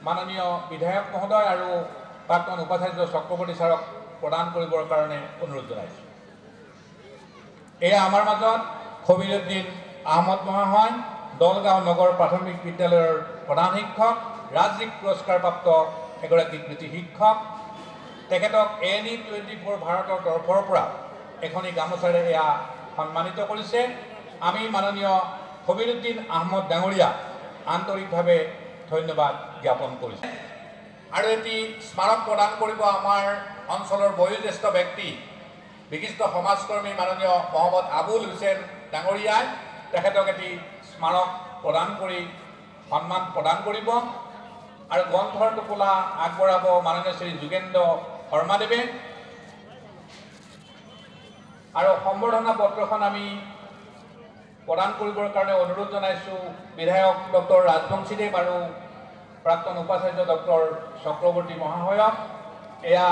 মাননীয় বিধায়ক মহোদয় আৰু প্ৰাক্তন উপাচাৰ্য চক্ৰৱৰ্তী ছাৰক প্ৰদান কৰিবৰ কাৰণে অনুৰোধ জনাইছোঁ। এয়া আমাৰ মাজত খবিৰুদ্দিন আহমদ মহাশয়, দলগাঁও নগৰ প্ৰাথমিক বিদ্যালয়ৰ প্ৰধান শিক্ষক, ৰাজ্যিক পুৰস্কাৰপ্ৰাপ্ত এগৰাকী কৃতি শিক্ষক। তেখেতক এনি 24 ভাৰতৰ তৰফৰ পৰা এখনি গামোচাৰে এয়া সন্মানিত কৰিছে। আমি মাননীয় খবিৰুদ্দিন আহমদ ডাঙৰীয়া আন্তৰিকভাৱে ধন্যবাদ জ্ঞাপন কৰিছোঁ। আৰু এটি স্মাৰক প্ৰদান কৰিব আমাৰ অঞ্চলৰ বয়োজ্যেষ্ঠ ব্যক্তি বিশিষ্ট সমাজকৰ্মী মাননীয় মহম্মদ আবুল হুছেইন ডাঙৰীয়াই তেখেতক এটি স্মাৰক প্ৰদান কৰি সন্মান প্ৰদান কৰিব আৰু গ্ৰন্থৰ টোপোলা আগবঢ়াব মাননীয় শ্ৰী যোগেন্দ্ৰ শৰ্মাদেৱে আৰু সম্বৰ্ধনা পত্ৰখন আমি প্ৰদান কৰিবৰ কাৰণে অনুৰোধ জনাইছোঁ বিধায়ক ডক্টৰ ৰাজবংশীদেৱ আৰু প্ৰাক্তন উপাচাৰ্য ডক্টৰ চক্ৰৱৰ্তী মহাশয়ক। এয়া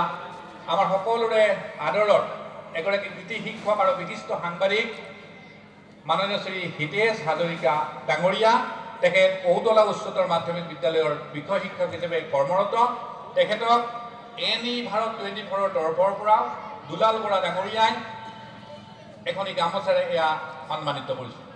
আমাৰ সকলোৰে আদৰৰ এগৰাকী কৃতি শিক্ষক আৰু বিশিষ্ট সাংবাদিক মাননীয় শ্ৰী হিতেশ হাজৰিকা ডাঙৰীয়া। তেখেত বহুতলা উচ্চতৰ মাধ্যমিক বিদ্যালয়ৰ বিষয় শিক্ষক হিচাপে কৰ্মৰত। তেখেতক NE ভাৰত 24ৰ তৰফৰ পৰা দুলাল বৰা ডাঙৰীয়াই এখনি গামোচাৰে এয়া সন্মানিত কৰিছে।